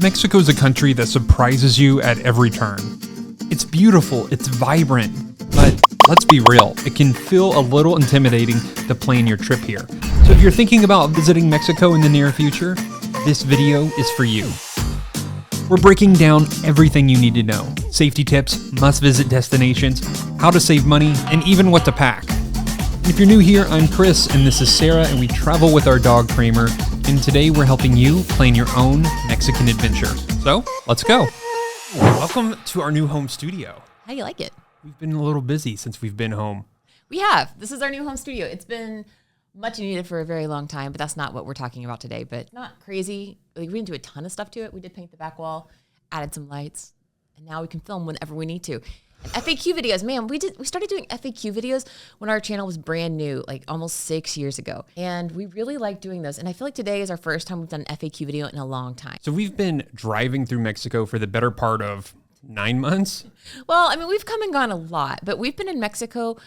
Mexico's a country that surprises you at every turn. It's beautiful, it's vibrant, but let's be real, it can feel a little intimidating to plan your trip here. So if you're thinking about visiting Mexico in the near future, this video is for you. We're breaking down everything you need to know. Safety tips, must-visit destinations, how to save money, and even what to pack. And if you're new here, I'm Chris, and this is Sarah, and we travel with our dog Kramer, and today we're helping you plan your own Mexican adventure. So, let's go. Welcome to our new home studio. How do you like it? We've been a little busy since we've been home. We have. This is our new home studio. It's been much needed for a very long time, but that's not what we're talking about today. But not crazy. Like, we didn't do a ton of stuff to it. We did paint the back wall, added some lights, and now we can film whenever we need to. And FAQ videos, man, we started doing FAQ videos when our channel was brand new, like almost 6 years ago. And we really like doing those. And I feel like today is our first time we've done an FAQ video in a long time. So we've been driving through Mexico for the better part of 9 months. Well, I mean, we've come and gone a lot, but we've been in Mexico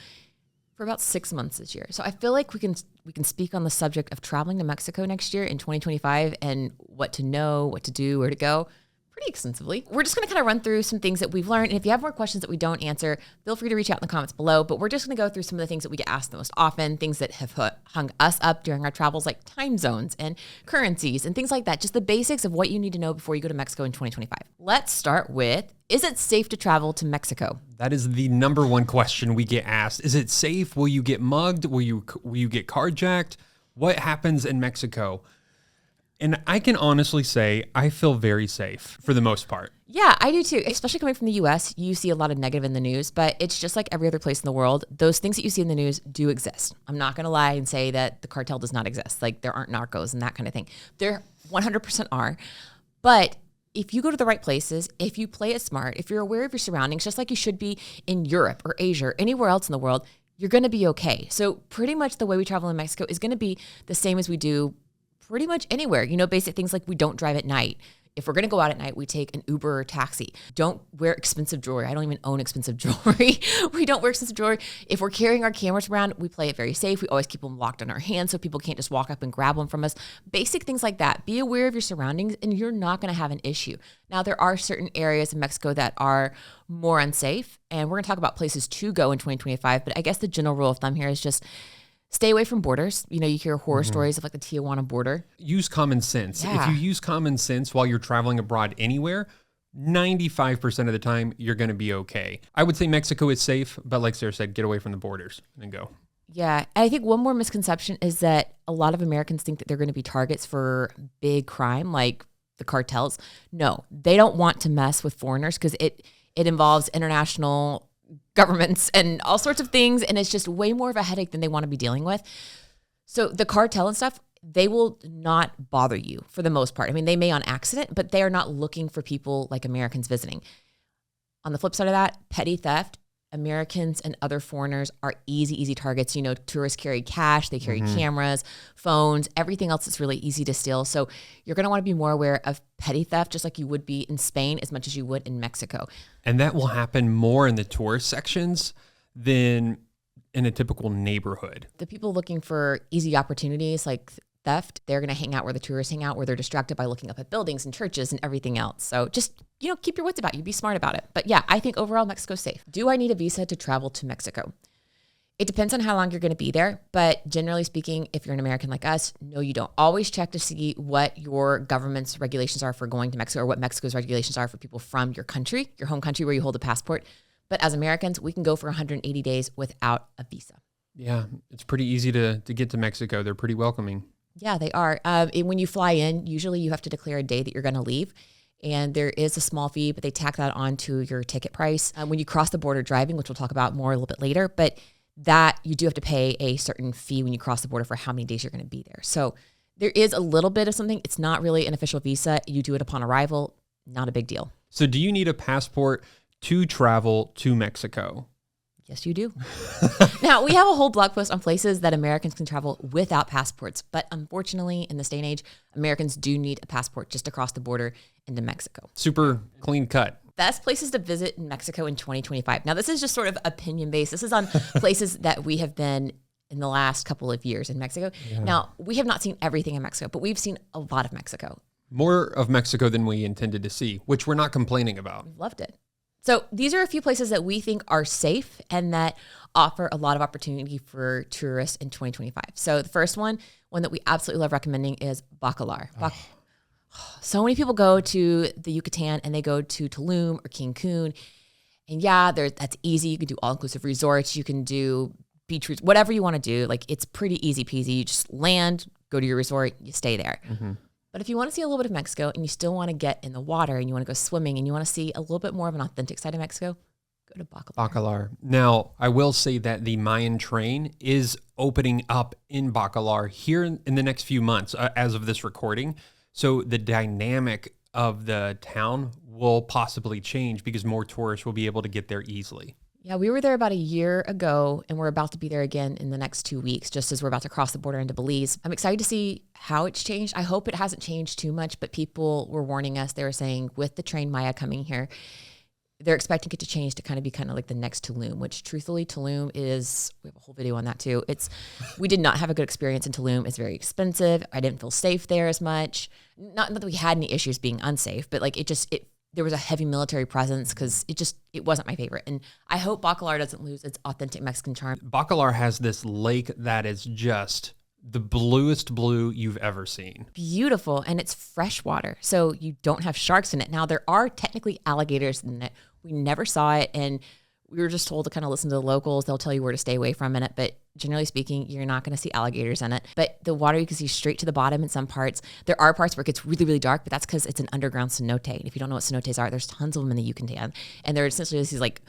for about 6 months this year. So I feel like we can speak on the subject of traveling to Mexico next year in 2025 and what to know, what to do, where to go pretty extensively. We're just going to kind of run through some things that we've learned. And if you have more questions that we don't answer, feel free to reach out in the comments below. But we're just going to go through some of the things that we get asked the most often, things that have hung us up during our travels, like time zones and currencies and things like that. Just the basics of what you need to know before you go to Mexico in 2025. Let's start with, is it safe to travel to Mexico? That is the number one question we get asked. Is it safe? Will you get mugged? Will you get carjacked? What happens in Mexico? And I can honestly say I feel very safe for the most part. Yeah, I do too. Especially coming from the US, you see a lot of negative in the news, but it's just like every other place in the world. Those things that you see in the news do exist. I'm not going to lie and say that the cartel does not exist. Like, there aren't narcos and that kind of thing. There 100% are. But if you go to the right places, if you play it smart, if you're aware of your surroundings, just like you should be in Europe or Asia or anywhere else in the world, you're going to be okay. So pretty much the way we travel in Mexico is going to be the same as we do pretty much anywhere. You know, basic things like we don't drive at night. If we're going to go out at night, we take an Uber or taxi. Don't wear expensive jewelry. I don't even own expensive jewelry. We don't wear expensive jewelry. If we're carrying our cameras around, we play it very safe. We always keep them locked on our hands so people can't just walk up and grab them from us. Basic things like that. Be aware of your surroundings and you're not going to have an issue. Now, there are certain areas in Mexico that are more unsafe, and we're going to talk about places to go in 2025. But I guess the general rule of thumb here is just stay away from borders. You know, you hear horror stories of like the Tijuana border. Use common sense. Yeah. If you use common sense while you're traveling abroad anywhere, 95% of the time, you're going to be okay. I would say Mexico is safe, but like Sarah said, get away from the borders and go. Yeah. And I think one more misconception is that a lot of Americans think that they're going to be targets for big crime, like the cartels. No, they don't want to mess with foreigners because it involves international governments and all sorts of things, and it's just way more of a headache than they want to be dealing with. So the cartel and stuff, they will not bother you for the most part. I mean, they may on accident, but they are not looking for people like Americans visiting. On the flip side of that, petty theft, Americans and other foreigners are easy targets. You know, tourists carry cash, they carry cameras, phones, everything else that's really easy to steal. So you're going to want to be more aware of petty theft, just like you would be in Spain as much as you would in Mexico. And that will happen more in the tourist sections than in a typical neighborhood. The people looking for easy opportunities like theft, they're going to hang out where the tourists hang out, where they're distracted by looking up at buildings and churches and everything else. So just, you know, keep your wits about you. Be smart about it. But yeah, I think overall Mexico's safe. Do I need a visa to travel to Mexico? It depends on how long you're going to be there. But generally speaking, if you're an American like us, no, you don't. Always check to see what your government's regulations are for going to Mexico, or what Mexico's regulations are for people from your country, your home country where you hold a passport. But as Americans, we can go for 180 days without a visa. Yeah, it's pretty easy to get to Mexico. They're pretty welcoming. Yeah, they are. When you fly in, usually you have to declare a day that you're going to leave. And there is a small fee, but they tack that onto your ticket price. When you cross the border driving, which we'll talk about more a little bit later, but that you do have to pay a certain fee when you cross the border for how many days you're going to be there. So there is a little bit of something. It's not really an official visa. You do it upon arrival. Not a big deal. So do you need a passport to travel to Mexico? Yes, you do. Now, we have a whole blog post on places that Americans can travel without passports. But unfortunately, in this day and age, Americans do need a passport just to cross the border into Mexico. Super clean cut. Best places to visit in Mexico in 2025. Now, this is just sort of opinion-based. This is on places that we have been in the last couple of years in Mexico. Yeah. Now, we have not seen everything in Mexico, but we've seen a lot of Mexico. More of Mexico than we intended to see, which we're not complaining about. Loved it. So these are a few places that we think are safe and that offer a lot of opportunity for tourists in 2025. So the first one that we absolutely love recommending is Bacalar. So many people go to the Yucatan and they go to Tulum or Cancun. And yeah, that's easy. You can do all-inclusive resorts. You can do beach resorts, whatever you want to do. Like, it's pretty easy peasy. You just land, go to your resort, you stay there. Mm-hmm. But if you want to see a little bit of Mexico and you still want to get in the water and you want to go swimming and you want to see a little bit more of an authentic side of Mexico, go to Bacalar. Bacalar. Now, I will say that the Mayan train is opening up in Bacalar here in the next few months as of this recording. So the dynamic of the town will possibly change because more tourists will be able to get there easily. Yeah, we were there about a year ago, and we're about to be there again in the next 2 weeks, just as we're about to cross the border into Belize. I'm excited to see how it's changed. I hope it hasn't changed too much, but people were warning us. They were saying with the train Maya coming here, they're expecting it to change to kind of like the next Tulum, which truthfully, Tulum is, we have a whole video on that too. We did not have a good experience in Tulum. It's very expensive. I didn't feel safe there as much. Not that we had any issues being unsafe, but like there was a heavy military presence because it wasn't my favorite. And I hope Bacalar doesn't lose its authentic Mexican charm. Bacalar has this lake that is just the bluest blue you've ever seen. Beautiful. And it's fresh water. So you don't have sharks in it. Now, there are technically alligators in it. We never saw it. And we were just told to kind of listen to the locals. They'll tell you where to stay away from in it. But generally speaking, you're not going to see alligators in it. But the water, you can see straight to the bottom in some parts. There are parts where it gets really, really dark, but that's because it's an underground cenote. And if you don't know what cenotes are, there's tons of them in the Yucatan. And they're essentially these like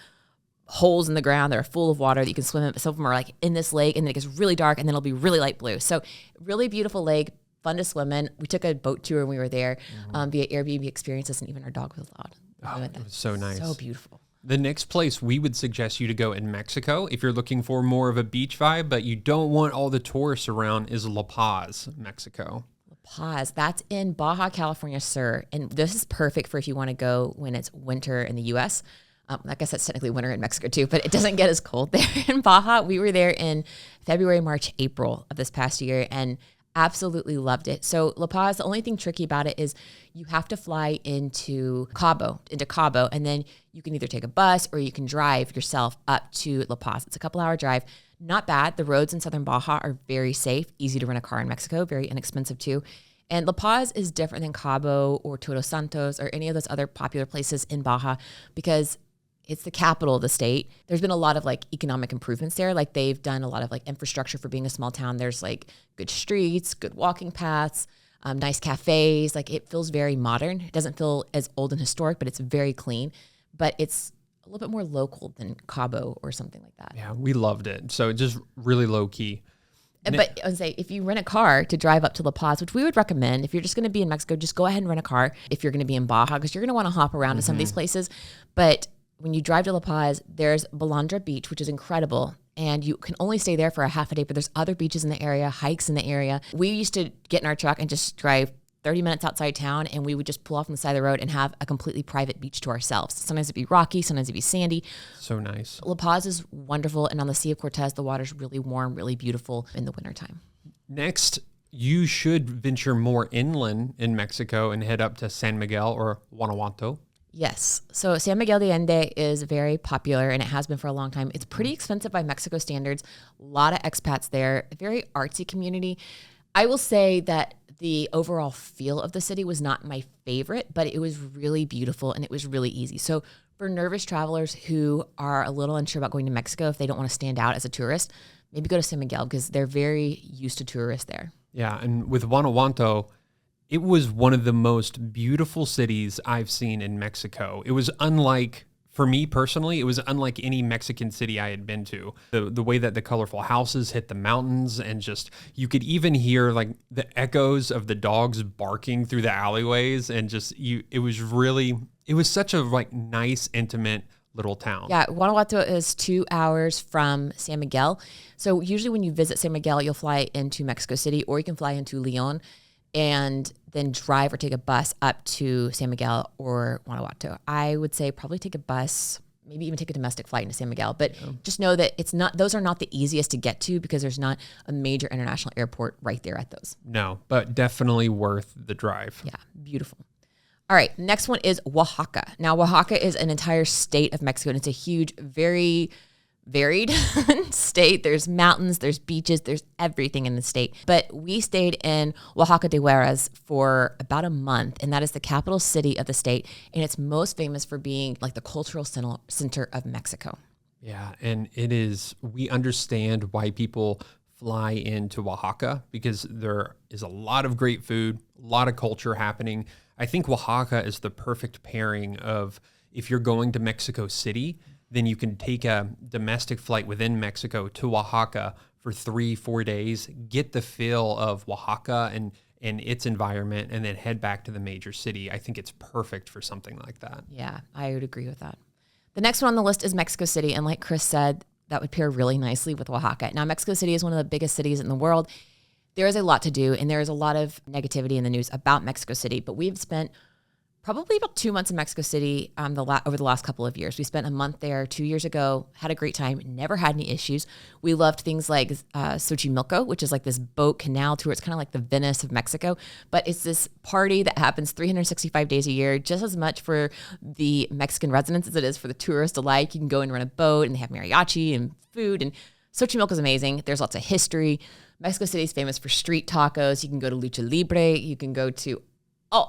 holes in the ground that are full of water that you can swim in. But some of them are like in this lake, and then it gets really dark, and then it'll be really light blue. So really beautiful lake, fun to swim in. We took a boat tour when we were there via Airbnb experiences, and even our dog was allowed. Oh, it was so nice. So beautiful. The next place we would suggest you to go in Mexico, if you're looking for more of a beach vibe, but you don't want all the tourists around, is La Paz, Mexico. La Paz, that's in Baja California Sur. And this is perfect for if you want to go when it's winter in the U.S. I guess that's technically winter in Mexico too, but it doesn't get as cold there in Baja. We were there in February, March, April of this past year, and absolutely loved it. So La Paz, the only thing tricky about it is you have to fly into Cabo, and then you can either take a bus or you can drive yourself up to La Paz. It's a couple-hour drive. Not bad. The roads in southern Baja are very safe, easy to rent a car in Mexico, very inexpensive too. And La Paz is different than Cabo or Todos Santos or any of those other popular places in Baja because it's the capital of the state. There's been a lot of like economic improvements there. Like they've done a lot of like infrastructure for being a small town. There's like good streets, good walking paths, nice cafes. Like it feels very modern. It doesn't feel as old and historic, but it's very clean. But it's a little bit more local than Cabo or something like that. Yeah, we loved it. So just really low key. But I would say if you rent a car to drive up to La Paz, which we would recommend, if you're just going to be in Mexico, just go ahead and rent a car if you're going to be in Baja because you're going to want to hop around to some of these places. But when you drive to La Paz, there's Balandra Beach, which is incredible. And you can only stay there for a half a day, but there's other beaches in the area, hikes in the area. We used to get in our truck and just drive 30 minutes outside town, and we would just pull off on the side of the road and have a completely private beach to ourselves. Sometimes it'd be rocky, sometimes it'd be sandy. So nice. La Paz is wonderful. And on the Sea of Cortez, the water's really warm, really beautiful in the wintertime. Next, you should venture more inland in Mexico and head up to San Miguel or Guanajuato. Yes. So San Miguel de Allende is very popular, and it has been for a long time. It's pretty expensive by Mexico standards. A lot of expats there. A very artsy community. I will say that the overall feel of the city was not my favorite, but it was really beautiful and it was really easy. So for nervous travelers who are a little unsure about going to Mexico, if they don't want to stand out as a tourist, maybe go to San Miguel because they're very used to tourists there. Yeah, and with Guanajuato, it was one of the most beautiful cities I've seen in Mexico. It was unlike, for me personally, it was unlike any Mexican city I had been to. The way that the colorful houses hit the mountains, and just, you could even hear like the echoes of the dogs barking through the alleyways, and just, it was such a like nice, intimate little town. Yeah, Guanajuato is 2 hours from San Miguel. So usually when you visit San Miguel, you'll fly into Mexico City, or you can fly into Leon and then drive or take a bus up to San Miguel or Guanajuato. I would say probably take a bus maybe even take a domestic flight into San Miguel. But just know that those are not the easiest to get to because there's not a major international airport right there at those. No, but definitely worth the drive. Yeah, beautiful. All right, next one is Oaxaca. Now, Oaxaca is an entire state of Mexico, and it's a huge, very varied state. There's mountains, there's beaches, there's everything in the state. But we stayed in Oaxaca de Juarez for about a month, and that is the capital city of the state, and it's most famous for being like the cultural center of Mexico. Yeah, and we understand why people fly into Oaxaca because there is a lot of great food, a lot of culture happening. I think Oaxaca is the perfect pairing of if you're going to Mexico City, then you can take a domestic flight within Mexico to Oaxaca for 3-4 days, get the feel of Oaxaca and its environment, and then head back to the major city. I think it's perfect for something like that. Yeah, I would agree with that. The next one on the list is Mexico City. And like Chris said, that would pair really nicely with Oaxaca. Now, Mexico City is one of the biggest cities in the world. There is a lot to do, and there is a lot of negativity in the news about Mexico City, but we've spent probably about 2 months in Mexico City over the last couple of years. We spent a month there 2 years ago, had a great time, never had any issues. We loved things like Xochimilco, which is like this boat canal tour. It's kind of like the Venice of Mexico, but it's this party that happens 365 days a year, just as much for the Mexican residents as it is for the tourists alike. You can go and rent a boat, and they have mariachi and food, and Xochimilco is amazing. There's lots of history. Mexico City is famous for street tacos. You can go to Lucha Libre. You can go to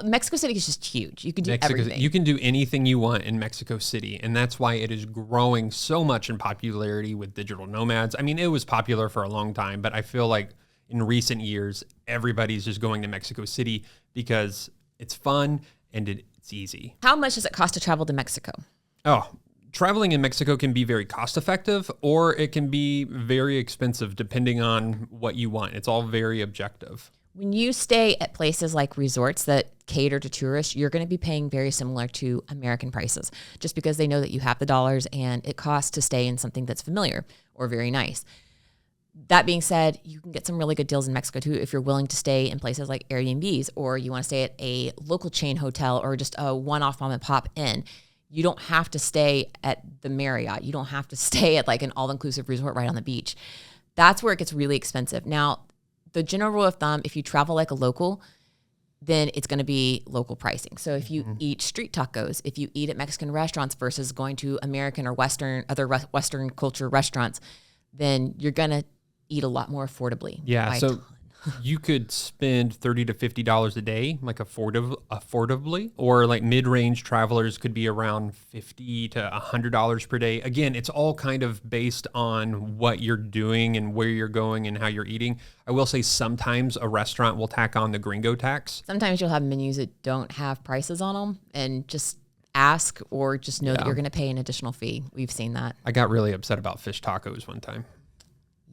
Mexico City is just huge. You can do everything. You can do anything you want in Mexico City, and that's why it is growing so much in popularity with digital nomads. I mean, it was popular for a long time, but I feel like in recent years, everybody's just going to Mexico City because it's fun and it's easy. How much does it cost to travel to Mexico? Traveling in Mexico can be very cost effective, or it can be very expensive depending on what you want. It's all very objective. When you stay at places like resorts that cater to tourists, you're going to be paying very similar to American prices just because they know that you have the dollars and it costs to stay in something that's familiar or very nice. That being said, you can get some really good deals in Mexico too if you're willing to stay in places like Airbnbs, or you want to stay at a local chain hotel or just a one-off mom and pop inn. You don't have to stay at the Marriott. You don't have to stay at like an all-inclusive resort right on the beach. That's where it gets really expensive. Now, the general rule of thumb, if you travel like a local, then it's going to be local pricing. So if you eat street tacos, if you eat at Mexican restaurants versus going to American or other Western culture restaurants, then you're going to eat a lot more affordably. Yeah, so you could spend $30 to $50 a day, like affordably, or like mid-range travelers could be around $50 to $100 per day. Again, it's all kind of based on what you're doing and where you're going and how you're eating. I will say sometimes a restaurant will tack on the gringo tax. Sometimes you'll have menus that don't have prices on them, and just ask or just know that you're going to pay an additional fee. We've seen that. I got really upset about fish tacos one time.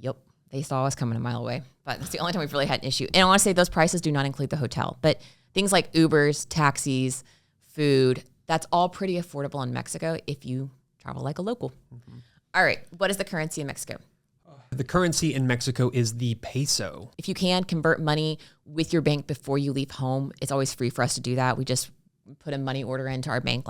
Yep. They saw us coming a mile away, but that's the only time we've really had an issue. And I want to say those prices do not include the hotel, but things like Ubers, taxis, food, that's all pretty affordable in Mexico if you travel like a local. Mm-hmm. All right. What is the currency in Mexico? The currency in Mexico is the peso. If you can convert money with your bank before you leave home, it's always free for us to do that. We just put a money order into our bank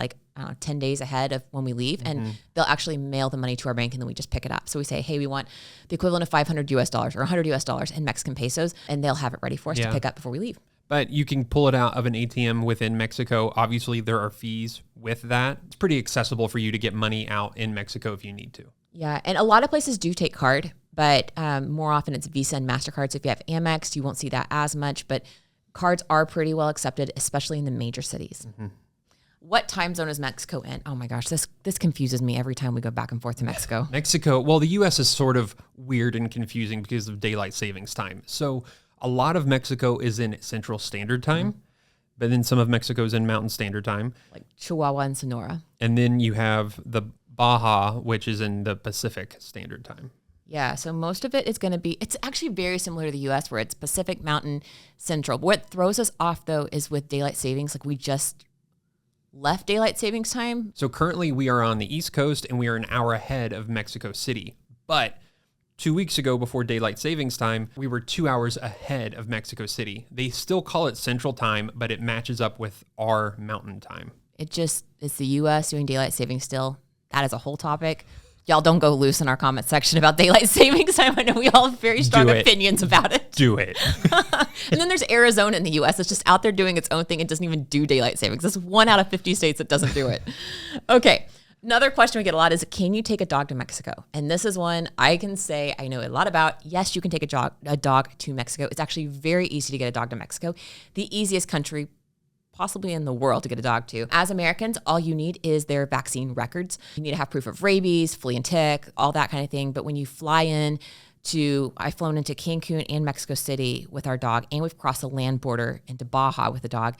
10 days ahead of when we leave, and they'll actually mail the money to our bank, and then we just pick it up. So we say, hey, we want the equivalent of $500 US or $100 US in Mexican pesos, and they'll have it ready for us to pick up before we leave. But you can pull it out of an ATM within Mexico. Obviously, there are fees with that. It's pretty accessible for you to get money out in Mexico if you need to. Yeah, and a lot of places do take card, but more often it's Visa and MasterCard. So if you have Amex, you won't see that as much, but cards are pretty well accepted, especially in the major cities. Mm-hmm. What time zone is Mexico in? Oh my gosh, this confuses me every time we go back and forth to Mexico. Mexico, well, the U.S. is sort of weird and confusing because of daylight savings time. So a lot of Mexico is in Central Standard Time, but then some of Mexico is in Mountain Standard Time. Like Chihuahua and Sonora. And then you have the Baja, which is in the Pacific Standard Time. Yeah, so most of it is going to be, it's actually very similar to the U.S. where it's Pacific, Mountain, Central. What throws us off, though, is with daylight savings, like we just left daylight savings time. So currently we are on the East Coast and we are an hour ahead of Mexico City. But 2 weeks ago, before daylight savings time, we were 2 hours ahead of Mexico City. They still call it Central Time, but it matches up with our Mountain Time. It's the U.S. doing daylight savings still. That is a whole topic. Y'all don't go loose in our comment section about daylight savings time. I know we all have very strong opinions about it. Do it. And then there's Arizona in the U.S. that's just out there doing its own thing. It doesn't even do daylight savings. That's 1 out of 50 states that doesn't do it. Okay. Another question we get a lot is, can you take a dog to Mexico? And this is one I can say I know a lot about. Yes, you can take a dog to Mexico. It's actually very easy to get a dog to Mexico. The easiest country possibly in the world to get a dog to. As Americans, all you need is their vaccine records. You need to have proof of rabies, flea and tick, all that kind of thing. But when you fly in I've flown into Cancun and Mexico City with our dog, and we've crossed the land border into Baja with the dog.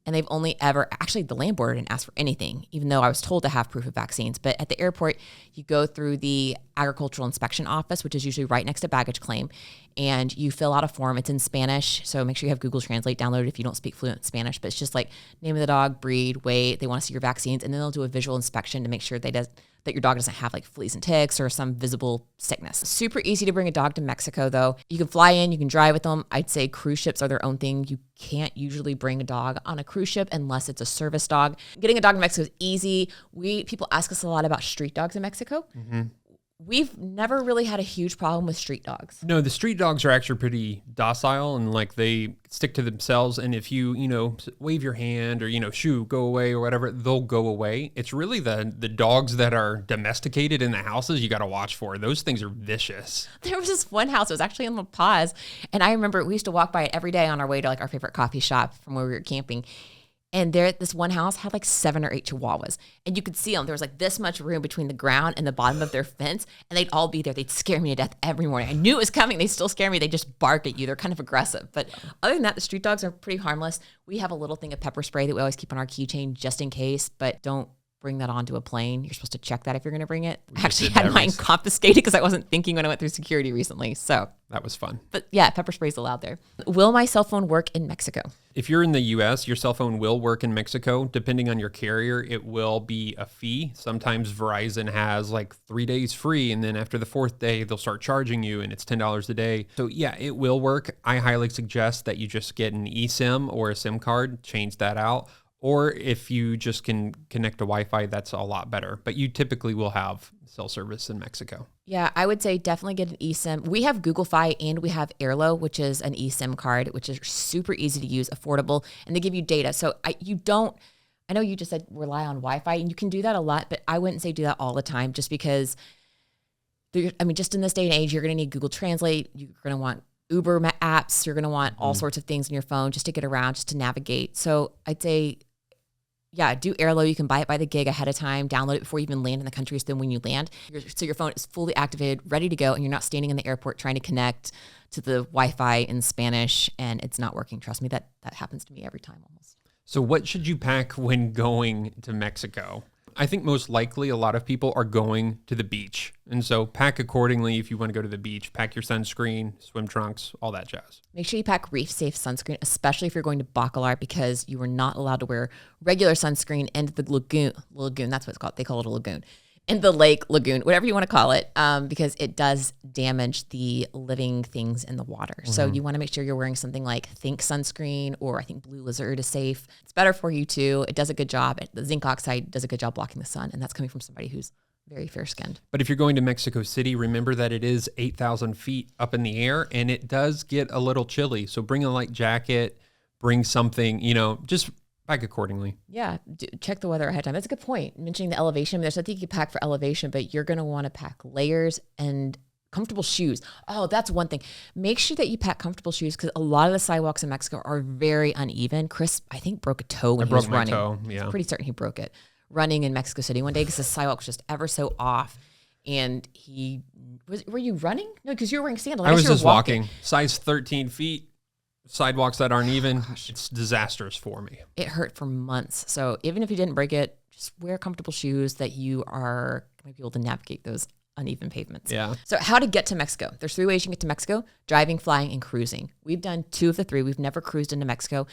And they've only ever, actually the land border didn't ask for anything, even though I was told to have proof of vaccines. But at the airport, you go through the agricultural inspection office, which is usually right next to baggage claim, and you fill out a form. It's in Spanish, so make sure you have Google Translate downloaded if you don't speak fluent Spanish. But it's just like name of the dog, breed, weight. They want to see your vaccines, and then they'll do a visual inspection to make sure that your dog doesn't have like fleas and ticks or some visible sickness. Super easy to bring a dog to Mexico though. You can fly in, you can drive with them. I'd say cruise ships are their own thing. You can't usually bring a dog on a cruise ship unless it's a service dog. Getting a dog in Mexico is easy. People ask us a lot about street dogs in Mexico. Mm-hmm. We've never really had a huge problem with street dogs. No, the street dogs are actually pretty docile and like they stick to themselves. And if you wave your hand or, shoo, go away or whatever, they'll go away. It's really the dogs that are domesticated in the houses you got to watch for. Those things are vicious. There was this one house, it was actually in La Paz. And I remember we used to walk by it every day on our way to like our favorite coffee shop from where we were camping. And this one house had like 7 or 8 chihuahuas. And you could see them. There was like this much room between the ground and the bottom of their fence. And they'd all be there. They'd scare me to death every morning. I knew it was coming. They still scare me. They just bark at you. They're kind of aggressive. But other than that, the street dogs are pretty harmless. We have a little thing of pepper spray that we always keep on our keychain just in case. But don't bring that onto a plane. You're supposed to check that if you're going to bring it. I actually had mine confiscated because I wasn't thinking when I went through security recently. So that was fun. But yeah, pepper spray is allowed there. Will my cell phone work in Mexico? If you're in the US, your cell phone will work in Mexico. Depending on your carrier, it will be a fee. Sometimes Verizon has like 3 days free, and then after the 4th day, they'll start charging you, and it's $10 a day. So yeah, it will work. I highly suggest that you just get an eSIM or a SIM card, change that out. Or if you just can connect to Wi-Fi, that's a lot better. But you typically will have cell service in Mexico. Yeah, I would say definitely get an eSIM. We have Google Fi and we have Airlo, which is an eSIM card, which is super easy to use, affordable, and they give you data. So I know you just said rely on Wi-Fi, and you can do that a lot, but I wouldn't say do that all the time just because, just in this day and age, you're going to need Google Translate. You're going to want Uber apps. You're going to want all sorts of things on your phone just to get around, just to navigate. So I'd say, yeah, do Airlo. You can buy it by the gig ahead of time, download it before you even land in the country. So then when you land, so your phone is fully activated, ready to go, and you're not standing in the airport trying to connect to the Wi-Fi in Spanish and it's not working. Trust me, that happens to me every time almost. So what should you pack when going to Mexico? I think most likely a lot of people are going to the beach. And so pack accordingly if you want to go to the beach. Pack your sunscreen, swim trunks, all that jazz. Make sure you pack reef-safe sunscreen, especially if you're going to Bacalar, because you are not allowed to wear regular sunscreen in the lagoon. That's what it's called. They call it a lagoon. In the lake, lagoon, whatever you want to call it, because it does damage the living things in the water. Mm-hmm. So you want to make sure you're wearing something like Think sunscreen, or I think Blue Lizard is safe. It's better for you too. It does a good job. The zinc oxide does a good job blocking the sun, and that's coming from somebody who's very fair-skinned. But if you're going to Mexico City, remember that it is 8,000 feet up in the air, and it does get a little chilly. So bring a light jacket, bring something, just pack accordingly. Yeah, check the weather ahead of time. That's a good point. Mentioning the elevation, there's nothing you can pack for elevation, but you're going to want to pack layers and comfortable shoes. Oh, that's one thing. Make sure that you pack comfortable shoes, because a lot of the sidewalks in Mexico are very uneven. Chris, I think, broke a toe when he was running. Toe, yeah. I'm pretty certain he broke it running in Mexico City one day because the sidewalk was just ever so off. And were you running? No, because you were wearing sandals. I was just walking. Size 13 feet. Sidewalks that aren't even, it's disastrous for me. It hurt for months. So even if you didn't break it, just wear comfortable shoes that you are going to be able to navigate those uneven pavements. Yeah. So how to get to Mexico. There's 3 ways you can get to Mexico: driving, flying, and cruising. We've done 2 of the 3. We've never cruised into Mexico.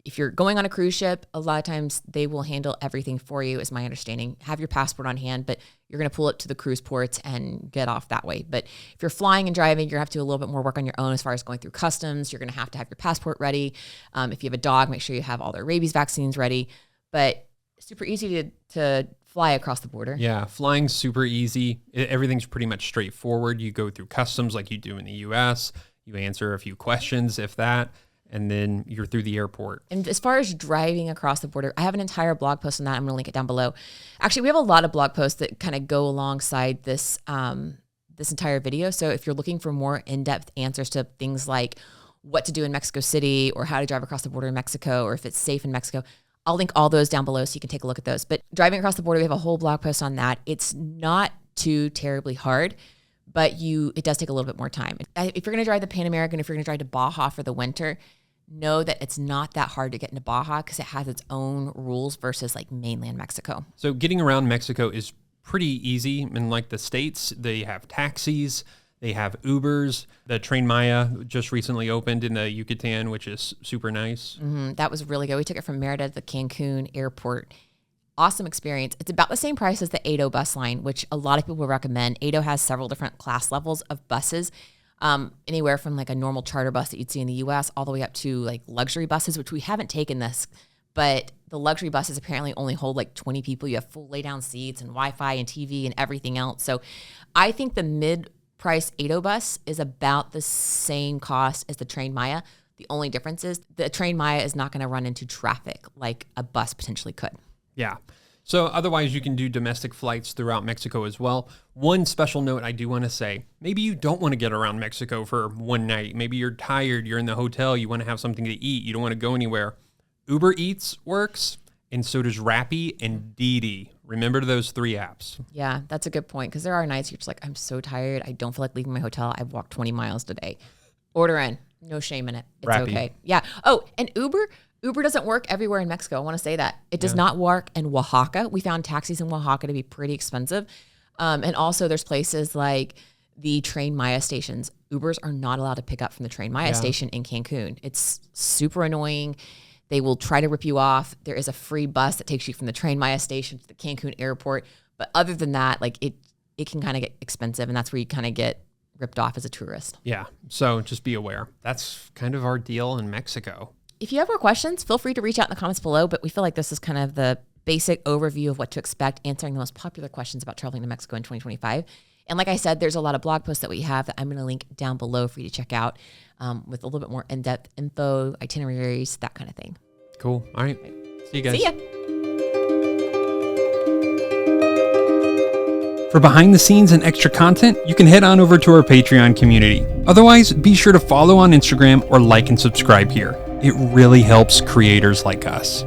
If you're going on a cruise ship, a lot of times they will handle everything for you, is my understanding. Have your passport on hand, but you're going to pull it to the cruise ports and get off that way. But if you're flying and driving, you're going to have to do a little bit more work on your own as far as going through customs. You're going to have your passport ready. If you have a dog, make sure you have all their rabies vaccines ready. But super easy to fly across the border. Yeah, flying's super easy. Everything's pretty much straightforward. You go through customs like you do in the US. You answer a few questions, if that, and then you're through the airport. And as far as driving across the border, I have an entire blog post on that. I'm going to link it down below. Actually, we have a lot of blog posts that kind of go alongside this this entire video. So if you're looking for more in-depth answers to things like what to do in Mexico City or how to drive across the border in Mexico or if it's safe in Mexico, I'll link all those down below so you can take a look at those. But driving across the border, we have a whole blog post on that. It's not too terribly hard, but it does take a little bit more time. If you're going to drive the Pan American, if you're going to drive to Baja for the winter, know that it's not that hard to get into Baja because it has its own rules versus like mainland Mexico. So getting around Mexico is pretty easy. In like the States, they have taxis, they have Ubers. The Tren Maya just recently opened in the Yucatan, which is super nice. That was really good. We took it from Merida to the Cancun airport. Awesome experience. It's about the same price as the Ado bus line, which a lot of people recommend. Ado has several different class levels of buses, anywhere from like a normal charter bus that you'd see in the US all the way up to like luxury buses, which we haven't taken this, but the luxury buses apparently only hold like 20 people. You have full lay down seats and Wi-Fi and TV and everything else. So I think the mid-price Ado bus is about the same cost as the Tren Maya. The only difference is the Tren Maya is not going to run into traffic like a bus potentially could. Yeah. So otherwise, you can do domestic flights throughout Mexico as well. One special note I do want to say, maybe you don't want to get around Mexico for one night. Maybe you're tired, you're in the hotel, you want to have something to eat, you don't want to go anywhere. Uber Eats works, and so does Rappi and Didi. Remember those 3 apps. Yeah, that's a good point because there are nights you're just like, I'm so tired. I don't feel like leaving my hotel. I've walked 20 miles today. Order in. No shame in it. It's Rappi. Okay. Yeah. Oh, and Uber doesn't work everywhere in Mexico. I want to say that. It does not work in Oaxaca. We found taxis in Oaxaca to be pretty expensive. And also there's places like the Tren Maya stations. Ubers are not allowed to pick up from the Tren Maya station in Cancun. It's super annoying. They will try to rip you off. There is a free bus that takes you from the Tren Maya station to the Cancun airport. But other than that, like it can kind of get expensive, and that's where you kind of get ripped off as a tourist. Yeah. So just be aware. That's kind of our deal in Mexico. If you have more questions, feel free to reach out in the comments below, but we feel like this is kind of the basic overview of what to expect, answering the most popular questions about traveling to Mexico in 2025. And like I said, there's a lot of blog posts that we have that I'm going to link down below for you to check out with a little bit more in-depth info, itineraries, that kind of thing. Cool. All right. See you guys. See ya. For behind the scenes and extra content, you can head on over to our Patreon community. Otherwise, be sure to follow on Instagram or like and subscribe here. It really helps creators like us.